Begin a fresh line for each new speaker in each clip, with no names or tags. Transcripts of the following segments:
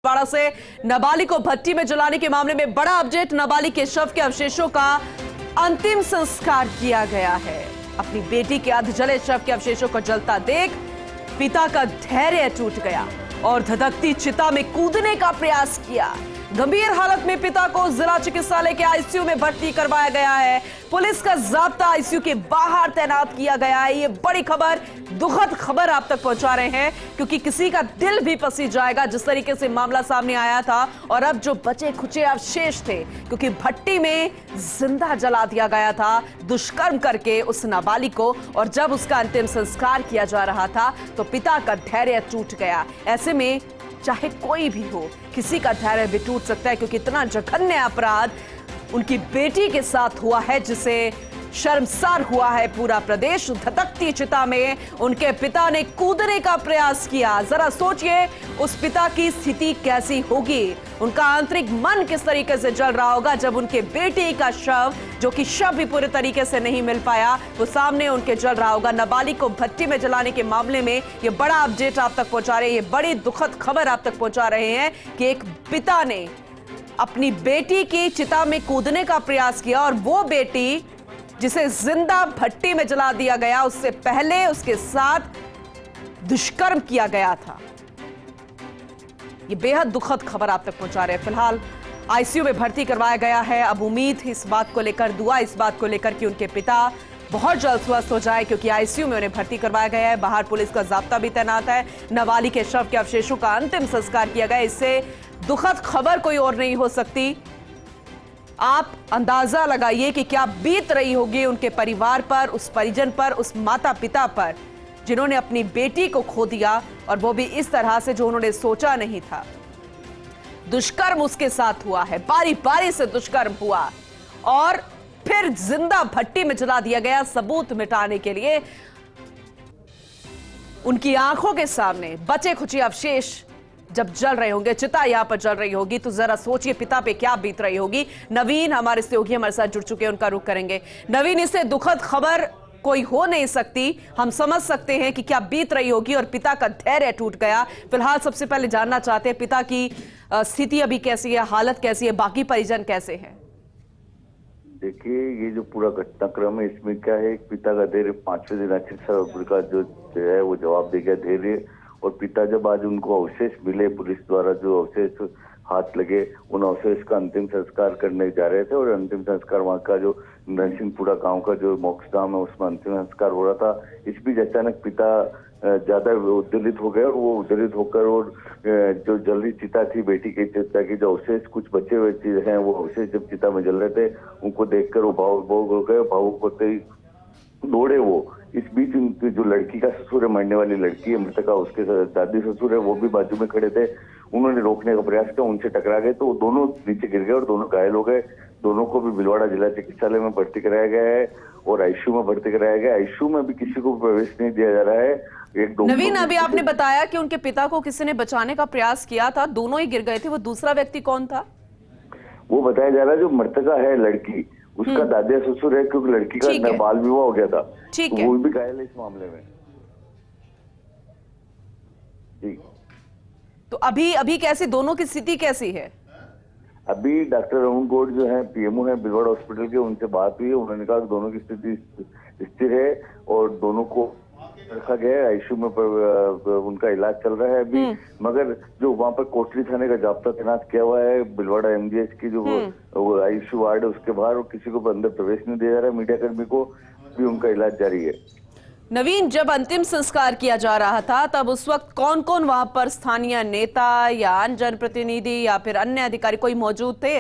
बाड़ा से नाबालिग को भट्टी में जलाने के मामले में बड़ा अपडेट। नाबालिग के शव के अवशेषों का अंतिम संस्कार किया गया है। अपनी बेटी के अर्ध जले शव के अवशेषों को जलता देख पिता का धैर्य टूट गया और धधकती चिता में कूदने का प्रयास किया। गंभीर हालत में पिता को जिला चिकित्सालय के आईसीयू में भर्ती करवाया गया है। पुलिस का जाब्ता आईसीयू के बाहर तैनात किया गया है। ये बड़ी खबर, दुखद खबर आप तक पहुंचा रहे हैं क्योंकि किसी का दिल भी पसीज जाएगा जिस तरीके से मामला सामने आया था। और अब जो बचे खुचे अवशेष थे, क्योंकि भट्टी में जिंदा जला दिया गया था दुष्कर्म करके उस नाबालिग को, और जब उसका अंतिम संस्कार किया जा रहा था तो पिता का धैर्य टूट गया। ऐसे में चाहे कोई भी हो, किसी का धैर्य भी टूट सकता है क्योंकि इतना जघन्य अपराध उनकी बेटी के साथ हुआ है जिसे शर्मसार हुआ है पूरा प्रदेश। धधकती चिता में उनके पिता ने कूदने का प्रयास किया। जरा सोचिए उस पिता की स्थिति कैसी होगी, उनका आंतरिक मन किस तरीके से जल रहा होगा जब उनके बेटे का शव, जो कि शव भी पूरे तरीके से नहीं मिल पाया, वो सामने उनके जल रहा होगा। नाबालिग को भट्टी में जलाने के मामले में ये बड़ा अपडेट आप तक पहुंचा रहे हैं, ये बड़ी दुखद खबर आप तक पहुंचा रहे हैं कि एक पिता ने अपनी बेटी की चिता में कूदने का प्रयास किया और वो बेटी जिसे जिंदा भट्टी में जला दिया गया, उससे पहले उसके साथ दुष्कर्म किया गया था। ये बेहद दुखद खबर आप तक पहुंचा रहे हैं। फिलहाल आईसीयू में भर्ती करवाया गया है। अब उम्मीद इस बात को लेकर, दुआ इस बात को लेकर कि उनके पिता बहुत जल्द स्वस्थ हो जाए, क्योंकि आईसीयू में उन्हें भर्ती करवाया गया है। बाहर पुलिस का जाब्ता भी तैनात है। नाबालिग के शव के अवशेषों का अंतिम संस्कार किया गया। इससे दुखद खबर कोई और नहीं हो सकती। आप अंदाजा लगाइए कि क्या बीत रही होगी उनके परिवार पर, उस परिजन पर, उस माता पिता पर जिन्होंने अपनी बेटी को खो दिया, और वो भी इस तरह से जो उन्होंने सोचा नहीं था। दुष्कर्म उसके साथ हुआ है, बारी बारी से दुष्कर्म हुआ और फिर जिंदा भट्टी में जला दिया गया सबूत मिटाने के लिए। उनकी आंखों के सामने बचे खुचे अवशेष जब जल रहे होंगे, चिता यहां पर जल रही होगी, तो जरा सोचिए पिता पे क्या बीत रही होगी। नवीन हमारे सहयोगी हमारे साथ जुड़ चुके हैं, उनका रुख करेंगे। नवीन, इससे दुखद खबर कोई हो नहीं सकती। हम समझ सकते हैं कि क्या बीत रही होगी और पिता का धैर्य टूट गया। फिलहाल सबसे पहले जानना चाहते हैं पिता की स्थिति अभी कैसी है, हालत कैसी है, बाकी परिजन कैसे हैं?
देखिए, ये जो पूरा घटनाक्रम है इसमें क्या है, पिता का धैर्य 5वें दिन चिकित्सा का जो है वो जवाब दे गया धैर्य। और पिता जब आज उनको अवशेष मिले, पुलिस द्वारा जो अवशेष हाथ लगे, उन अवशेष का अंतिम संस्कार करने जा रहे थे। और अंतिम संस्कार वहाँ का जो नरसिंहपुरा गांव का जो मोक्षधाम है उसमें अंतिम संस्कार हो रहा था। इस बीच अचानक पिता ज्यादा उद्वेलित हो गए और वो उद्वेलित होकर और जो जल रही चिता थी बेटी की चिता की, जो अवशेष कुछ बचे हुए चीज हैं वो अवशेष जब चिता में जल रहे थे उनको देखकर वो भावुक हो गए। भावुक होते ही दौड़े वो। इस बीच उनकी जो लड़की का ससुर है, मरने वाली लड़की है मृतका, उसके दादी ससुर है, वो भी बाजू में खड़े थे। उन्होंने रोकने का प्रयास किया, उनसे टकरा गए तो वो दोनों नीचे गिर गए और दोनों घायल हो गए। दोनों को भी भीलवाड़ा जिला चिकित्सालय में भर्ती कराया गया है और आईसीयू में भर्ती कराया गया। आईसीयू में भी किसी को प्रवेश नहीं दिया जा रहा है।
नवीन, अभी आपने बताया कि उनके पिता को किसी ने बचाने का प्रयास किया था, दोनों ही गिर गए थे। वो दूसरा व्यक्ति कौन था?
वो बताया जा रहा है जो मृतका है लड़की, उसका दादा ससुर है, क्योंकि लड़की का बाल विवाह हो गया था।
ठीक
है,
है,
वो भी घायल है इस मामले में। जी,
तो अभी कैसी, दोनों की स्थिति कैसी है?
अभी डॉक्टर अरुण गौड़ जो है पीएमओ है भीलवाड़ा हॉस्पिटल के, उनसे बात हुई है। उन्होंने कहा कि दोनों की स्थिति स्थिर है और दोनों को रखा गया है। आईसीयू में उनका इलाज चल रहा है अभी। मगर जो वहाँ पर कोटली थाने का जाब्ता तैनात किया हुआ है, भीलवाड़ा एमजीएच की जो आईसीयू वार्ड है उसके बाहर, और किसी को अंदर प्रवेश नहीं दिया जा रहा है, मीडिया कर्मी को भी उनका इलाज जारी है।
नवीन, जब अंतिम संस्कार किया जा रहा था तब उस वक्त कौन कौन वहां पर, स्थानीय नेता या अन्य जनप्रतिनिधि या फिर अन्य अधिकारी कोई मौजूद थे?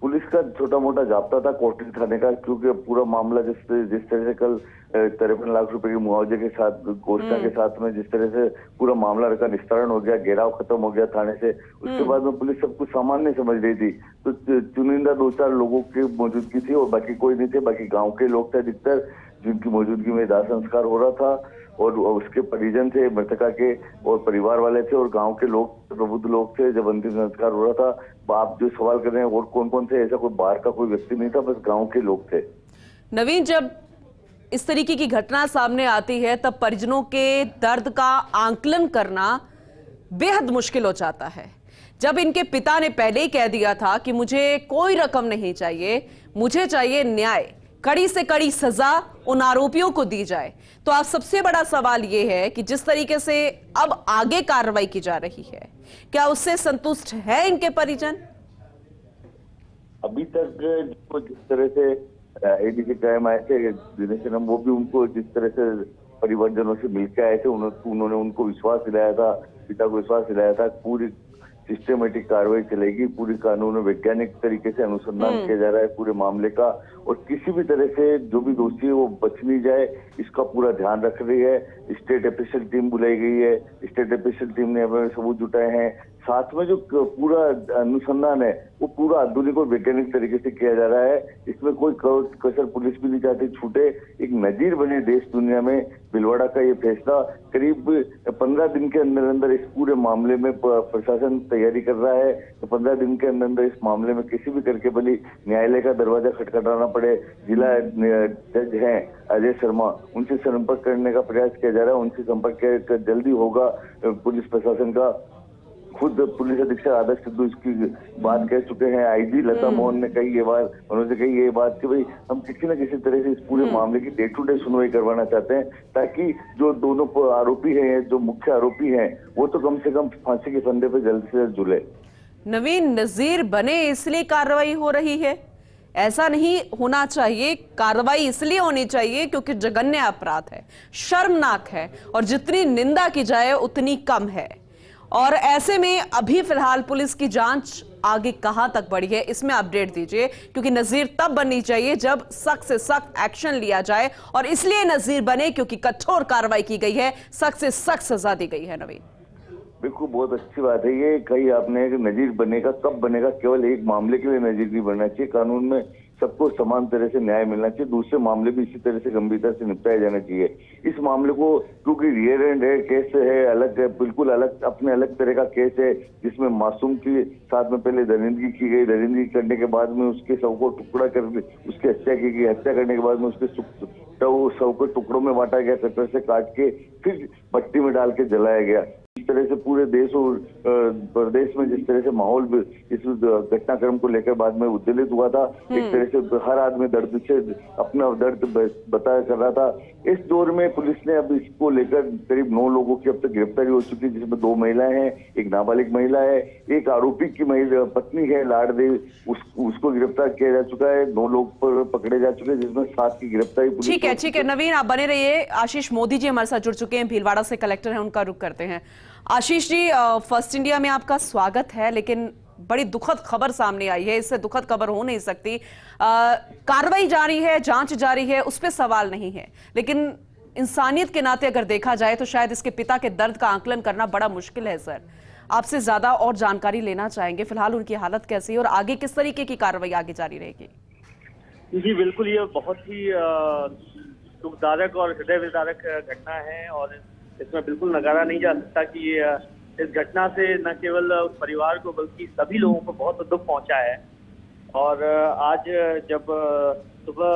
पुलिस का छोटा मोटा जाब्ता था कोटली थाने का, क्योंकि पूरा मामला जिस तरह से कल 53 लाख रुपए के मुआवजे के साथ, घोषणा के साथ में जिस तरह से पूरा मामला का निस्तारण हो गया, घेराव खत्म हो गया थाने से, उसके बाद में पुलिस सब कुछ सामान्य समझ रही थी। तो चुनिंदा 2-4 लोगों की मौजूदगी थी और बाकी कोई नहीं थे। बाकी गाँव के लोग थे अधिकतर, जिनकी मौजूदगी में दाह संस्कार हो रहा था। और उसके परिजन थे मृतका के और परिवार वाले थे और गांव के लोग, प्रबुद्ध लोग थे जब अंतिम संस्कार हो रहा था। आप जो सवाल कर रहे हैं और कौन कौन थे, ऐसा कोई बाहर का कोई व्यक्ति नहीं था, बस गांव के लोग थे।
नवीन, जब इस तरीके की घटना सामने आती है तब परिजनों के दर्द का आंकलन करना बेहद मुश्किल हो जाता है। जब इनके पिता ने पहले ही कह दिया था कि मुझे कोई रकम नहीं चाहिए, मुझे चाहिए न्याय, कड़ी से कड़ी सजा उन आरोपियों को दी जाए, तो आप सबसे बड़ा सवाल यह है कि जिस तरीके से अब आगे कार्रवाई की जा रही है, क्या उससे संतुष्ट है इनके परिजन?
अभी तक जिस तरह से एडीसी क्राइम आए थे दिनेश शर्मा, वो भी उनको जिस तरह से परिवारजनों से मिलकर आए थे, उन्होंने उनको विश्वास दिलाया था, पिता को विश्वास दिलाया था पूरी सिस्टमेटिक कार्रवाई चलेगी, पूरी कानून वैज्ञानिक तरीके से अनुसंधान किया जा रहा है पूरे मामले का, और किसी भी तरह से जो भी दोषी है वो बच नहीं जाए, इसका पूरा ध्यान रख रही है। स्टेट स्पेशल टीम बुलाई गई है, स्टेट स्पेशल टीम ने अपने सबूत जुटाए हैं, साथ में जो पूरा अनुसंधान है वो पूरा आधुनिक और वैज्ञानिक तरीके से किया जा रहा है। इसमें कोई कसर पुलिस भी नहीं चाहती छूटे। एक नजीर बने देश दुनिया में भीलवाड़ा का ये फैसला। करीब 15 दिन के अंदर अंदर इस पूरे मामले में प्रशासन तैयारी कर रहा है, तो 15 दिन के अंदर अंदर इस मामले में किसी भी करके भली न्यायालय का दरवाजा खटखटाना पड़े, जिला जज हैं अजय शर्मा, उनसे संपर्क करने का प्रयास किया जा रहा है। उनसे संपर्क जल्दी होगा। पुलिस प्रशासन का खुद पुलिस अधीक्षक आदर्श सिद्धू इसकी बात कह चुके हैं। आईजी लता मोहन ने कही उन्होंने कही ये बात कि भाई हम किसी न किसी तरह से इस पूरे मामले की डे टू डे सुनवाई करवाना चाहते हैं, ताकि जो दोनों आरोपी हैं, जो मुख्य आरोपी हैं, वो तो कम से कम फांसी के फंदे पे जल्द से जल्द झूले।
नवीन, नजीर बने इसलिए कार्रवाई हो रही है, ऐसा नहीं होना चाहिए। कार्रवाई इसलिए होनी चाहिए क्योंकि जघन्य अपराध है, शर्मनाक है, और जितनी निंदा की जाए उतनी कम है। और ऐसे में अभी फिलहाल पुलिस की जांच आगे कहां तक बढ़ी है, इसमें अपडेट दीजिए, क्योंकि नजीर तब बननी चाहिए जब सख्त से सख्त एक्शन लिया जाए, और इसलिए नजीर बने क्योंकि कठोर कार्रवाई की गई है, सख्त से सख्त सजा दी गई है। नवीन,
बिल्कुल बहुत अच्छी बात है ये कही आपने कि नजीर बनेगा, कब बनेगा? केवल एक मामले के लिए नजीर नहीं बनना चाहिए। कानून में सबको समान तरह से न्याय मिलना चाहिए। दूसरे मामले भी इसी तरह से गंभीरता से निपटाया जाना चाहिए। इस मामले को क्योंकि रियर एंड रेयर केस है, अलग है, बिल्कुल अलग, अपने अलग तरह का केस है, जिसमें मासूम के साथ में पहले दरिंदगी की गई, दरिंदगी करने के बाद में उसके शव को टुकड़ा कर उसकी हत्या की गई, हत्या करने के बाद में उसके शव को टुकड़ों में बांटा गया, कटर से काट के फिर भट्टी में डाल के जलाया गया। इस तरह से पूरे देश और प्रदेश में जिस तरह से माहौल इस घटनाक्रम को लेकर बाद में उद्वेलित हुआ था, एक तरह से हर आदमी दर्द से अपना दर्द बताया कर रहा था। इस दौर में पुलिस ने अब इसको लेकर करीब 9 लोगों की अब तक गिरफ्तारी हो चुकी है, जिसमें 2 महिलाएं हैं, एक नाबालिग महिला है, एक आरोपी की महिला पत्नी है लाडदेव, उसको गिरफ्तार किया जा चुका है। 9 लोग पकड़े जा चुके हैं, जिसमें 7 की गिरफ्तारी।
ठीक है नवीन, आप बने रहिए। आशीष मोदी जी हमारे साथ जुड़ चुके हैं, भीलवाड़ा से कलेक्टर हैं, उनका रुख करते हैं। आशीष जी, फर्स्ट इंडिया में आपका स्वागत है, लेकिन बड़ी दुखद खबर सामने आई है, इससे दुखद खबर हो नहीं सकती। कार्रवाई जारी है, जांच जारी है, उस पर सवाल नहीं है, लेकिन इंसानियत के नाते अगर देखा जाए तो शायद इसके पिता के दर्द का आकलन करना बड़ा मुश्किल है। सर, आपसे ज्यादा और जानकारी लेना चाहेंगे, फिलहाल उनकी हालत कैसी है और आगे किस तरीके की कार्रवाई आगे जारी रहेगी?
जी बिल्कुल, ये बहुत ही दुखदायक और हृदय विदारक घटना है, और इसमें बिल्कुल नकारा नहीं जा सकता कि इस घटना से न केवल उस परिवार को बल्कि सभी लोगों को बहुत दुख पहुंचा है। और आज जब सुबह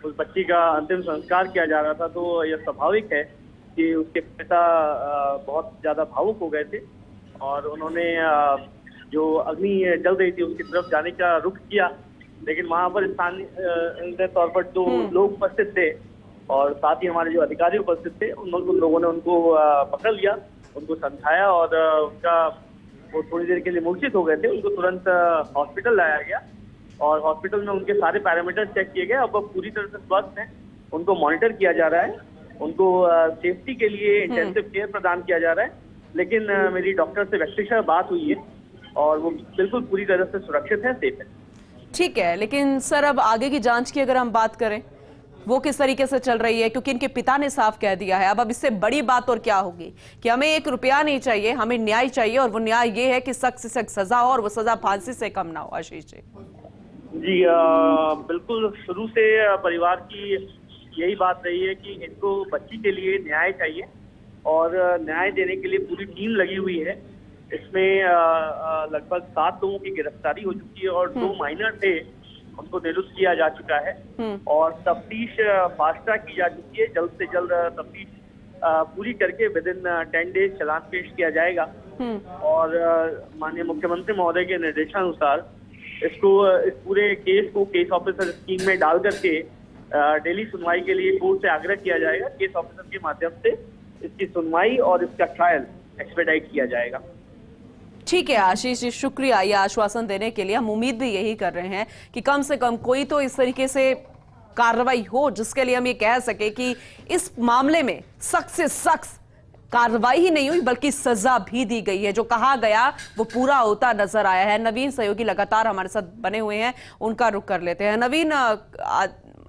उस बच्ची का अंतिम संस्कार किया जा रहा था, तो यह स्वाभाविक है कि उसके पिता बहुत ज्यादा भावुक हो गए थे, और उन्होंने जो अग्नि जल रही थी उसकी तरफ जाने का रुख किया, लेकिन वहां पर स्थानीय तौर पर जो लोग उपस्थित थे और साथ ही हमारे जो अधिकारी उपस्थित थे, उन लोगों ने उनको पकड़ लिया, उनको समझाया, और वो थोड़ी देर के लिए मूर्छित हो गए थे। उनको तुरंत हॉस्पिटल लाया गया, और हॉस्पिटल में उनके सारे पैरामीटर्स चेक किए गए। अब वो पूरी तरह से स्वस्थ हैं, उनको मॉनिटर किया जा रहा है, उनको सेफ्टी के लिए इंटेंसिव केयर प्रदान किया जा रहा है। लेकिन मेरी डॉक्टर से व्यक्तिगत बात हुई है, और वो बिल्कुल पूरी तरह से सुरक्षित है, सेफ है।
ठीक है, लेकिन सर अब आगे की जांच की अगर हम बात करें, वो किस तरीके से चल रही है? क्योंकि इनके पिता ने साफ कह दिया है, अब इससे बड़ी बात और क्या होगी कि हमें 1 रुपया नहीं चाहिए, हमें न्याय चाहिए, और वो न्याय ये है कि सख्त से सख्त सजा हो, और वो सजा फांसी से कम ना हो। आशीष जी।
जी बिल्कुल, शुरू से परिवार की यही बात रही है कि इनको बच्ची के लिए न्याय चाहिए, और न्याय देने के लिए पूरी टीम लगी हुई है। इसमें लगभग 7 लोगों की गिरफ्तारी हो चुकी है, और 2 माइनर थे उनको निरुद्ध किया जा चुका है, और तफ्तीश फास्ट ट्रैक की जा चुकी है। जल्द से जल्द तफ्तीश पूरी करके विद इन 10 डेज चालान पेश किया जाएगा। और माननीय मुख्यमंत्री महोदय के निर्देशानुसार इसको इस पूरे केस को केस ऑफिसर स्कीम में डाल करके डेली सुनवाई के लिए कोर्ट से आग्रह किया जाएगा। केस ऑफिसर के माध्यम से इसकी सुनवाई और इसका ट्रायल एक्सपेडाइट किया जाएगा।
ठीक है आशीष जी, शुक्रिया ये आश्वासन देने के लिए। हम उम्मीद भी यही कर रहे हैं कि कम से कम कोई तो इस तरीके से कार्रवाई हो जिसके लिए हम ये कह सके कि इस मामले में सख्त से सख्त कार्रवाई ही नहीं हुई बल्कि सजा भी दी गई है। जो कहा गया वो पूरा होता नजर आया है। नवीन सहयोगी लगातार हमारे साथ बने हुए हैं, उनका रुख कर लेते हैं। नवीन,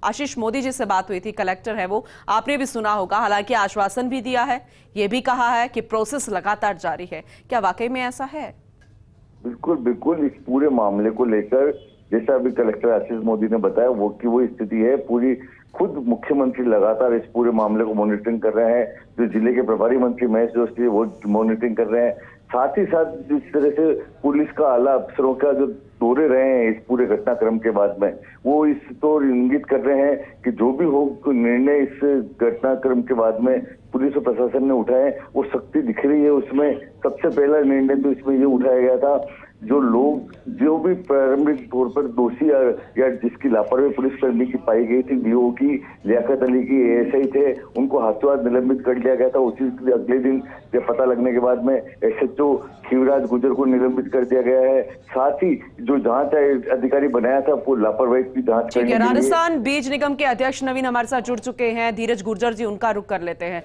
आशीष मोदी जी से बात हुई थी, कलेक्टर है वो, आपने भी सुना होगा। हालांकि आश्वासन भी दिया है, ये भी कहा है कि प्रोसेस लगातार जारी है। क्या वाकई में ऐसा है?
बिल्कुल बिल्कुल, इस पूरे मामले को लेकर जैसा अभी कलेक्टर आशीष मोदी ने बताया वो स्थिति है। पूरी खुद मुख्यमंत्री लगातार इस पूरे मामले को मॉनिटरिंग कर रहे हैं। जो जिले के प्रभारी मंत्री महेश जोशी वो मॉनिटरिंग कर रहे हैं। साथ ही साथ जिस तरह से पुलिस का आला अफसरों का जो दौरे रहे हैं इस पूरे घटनाक्रम के बाद में, वो इस तो इंगित कर रहे हैं कि जो भी हो निर्णय इस घटनाक्रम के बाद में पुलिस और प्रशासन ने उठाए वो सख्ती दिख रही है उसमें। सबसे पहला निर्णय तो इसमें ये उठाया गया था, जो लोग जो भी प्रारंभिक तौर पर दोषी या जिसकी लापरवाही पुलिसकर्मी की पाई गई थी, डीओ की लियाकत अली की एएसआई थे, उनको हाथों हाथ निलंबित कर दिया गया था। उसी अगले दिन जब पता लगने के बाद में एसएचओ शिवराज गुजर को निलंबित कर दिया गया है। साथ ही जो जांच अधिकारी बनाया था वो लापरवाही की जांच करने के लिए।
राजस्थान बीज निगम के अध्यक्ष नवीन हमारे साथ जुड़ चुके हैं, धीरज गुर्जर जी, उनका रुख कर लेते हैं।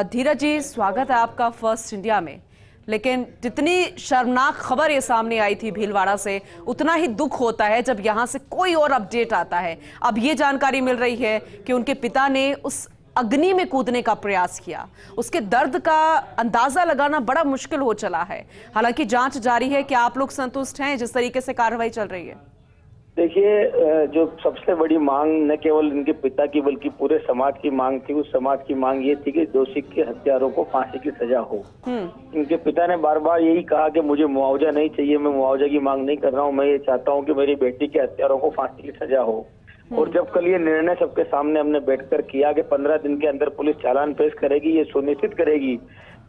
धीरज जी, स्वागत है आपका फर्स्ट इंडिया में। लेकिन जितनी शर्मनाक खबर ये सामने आई थी भीलवाड़ा से, उतना ही दुख होता है जब यहां से कोई और अपडेट आता है। अब ये जानकारी मिल रही है कि उनके पिता ने उस अग्नि में कूदने का प्रयास किया। उसके दर्द का अंदाजा लगाना बड़ा मुश्किल हो चला है। हालांकि जांच जारी है। क्या आप लोग संतुष्ट हैं जिस तरीके से कार्रवाई चल रही है?
देखिए, जो सबसे बड़ी मांग न केवल इनके पिता की बल्कि पूरे समाज की मांग थी। उस समाज की मांग ये थी कि दोषी के हत्यारों को फांसी की सजा हो। इनके पिता ने बार बार यही कहा कि मुझे मुआवजा नहीं चाहिए, मैं मुआवजा की मांग नहीं कर रहा हूँ, मैं ये चाहता हूँ कि मेरी बेटी के हत्यारों को फांसी की सजा हो। और जब कल ये निर्णय सबके सामने हमने बैठकर किया कि 15 दिन के अंदर पुलिस चालान पेश करेगी, ये सुनिश्चित करेगी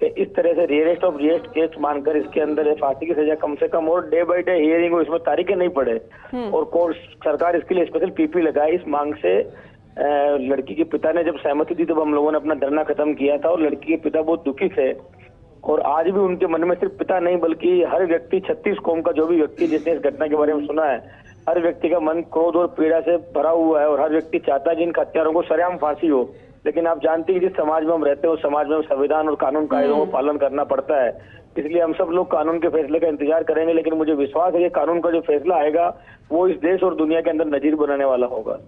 कि इस तरह से रियरेस्ट ऑफ रियरेस्ट केस मानकर इसके अंदर फांसी की सजा कम से कम और डे बाय डे हियरिंग हो, इसमें तारीखें नहीं पड़े और कोर्ट सरकार इसके लिए स्पेशल पीपी लगाए। इस मांग से लड़की के पिता ने जब सहमति दी तब हम लोगों ने अपना धरना खत्म किया था और लड़की के पिता बहुत दुखी थे। और आज भी उनके मन में सिर्फ पिता नहीं बल्कि हर व्यक्ति, 36 कौम का जो भी व्यक्ति जिसने इस घटना के बारे में सुना है, हर व्यक्ति का मन क्रोध और पीड़ा से भरा हुआ है और हर व्यक्ति चाहता है कि इन हत्यारों को सरेआम फांसी हो। लेकिन आप जानते हैं जिस समाज में हम रहते हैं उस समाज में संविधान और कानून कायदों का पालन करना पड़ता है। इसलिए हम सब लोग कानून के फैसले का इंतजार करेंगे। लेकिन मुझे विश्वास है कि कानून का जो फैसला आएगा वो इस देश और दुनिया के अंदर नजीर बनाने वाला होगा।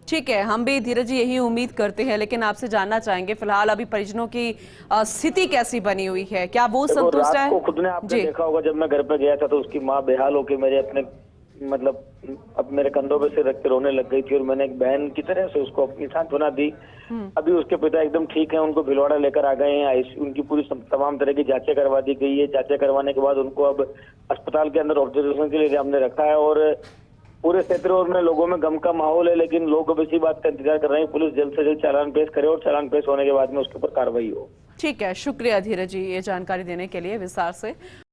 ठीक है, हम भी धीरज जी यही उम्मीद करते हैं। लेकिन आपसे जानना चाहेंगे फिलहाल अभी परिजनों की स्थिति कैसी बनी हुई है? क्या वो संतुष्ट है?
खुद ने आपने देखा होगा, जब मैं घर पे गया था तो उसकी माँ बेहाल होकर मेरे अपने अब मेरे कंधों पे से रख के रोने लग गई थी और मैंने एक बहन की तरह से उसको अपनी सांत्वना दी। अभी उसके पिता एकदम ठीक है, उनको भिलवाड़ा लेकर आ गए हैं। उनकी पूरी तमाम तरह की जांचें करवा दी गई है। जांचें करवाने के बाद उनको अब अस्पताल के अंदर ऑब्जर्वेशन के लिए हमने रखा है और पूरे क्षेत्र में लोगों में गम का माहौल है। लेकिन लोग अब इसी बात का इंतजार कर रहे हैं पुलिस जल्द से जल्द चालान पेश करे और चालान पेश होने के बाद में उसके ऊपर कार्रवाई हो।
ठीक है, शुक्रिया धीरज जी ये जानकारी देने के लिए विस्तार से।